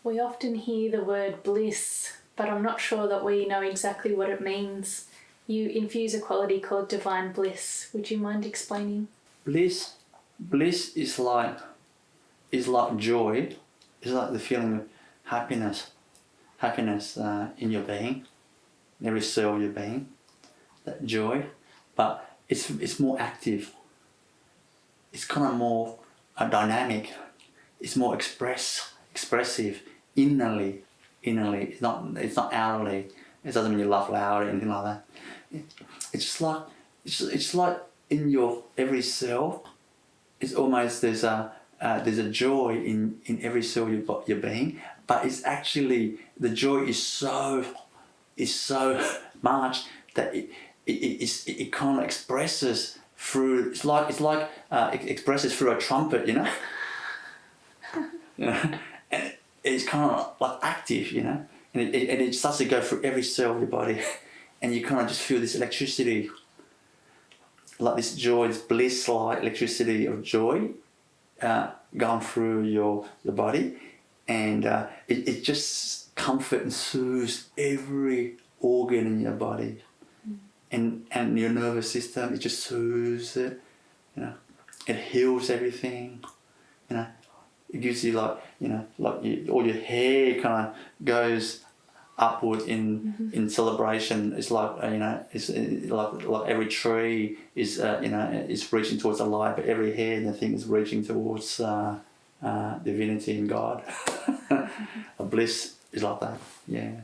We often hear the word bliss, but I'm not sure that we know exactly what it means. You infuse a quality called Divine Bliss. Would you mind explaining? Bliss is like joy. It's like the feeling of happiness in your being, in every cell of your being. That joy, but it's more active. It's kind of more dynamic. It's more expressive innerly. It's not outwardly. It doesn't mean you laugh loud or anything like that. It's just like it's like in your every cell. It's almost there's a joy in every cell of your being, but it's actually the joy is so much that it kind of expresses through. It's like it expresses through a trumpet, you know. And it's kind of like active, you know, and it starts to go through every cell of your body, and you kind of just feel this electricity, like this joy, this bliss, like electricity of joy, going through your body, and it just comfort and soothes every organ in your body, and your nervous system. It just soothes it, you know. It heals everything, you know. It gives you all your hair kind of goes upward in celebration. It's like it's like every tree is is reaching towards the light, but every hair in the thing is reaching towards divinity and God. A bliss is like that, yeah.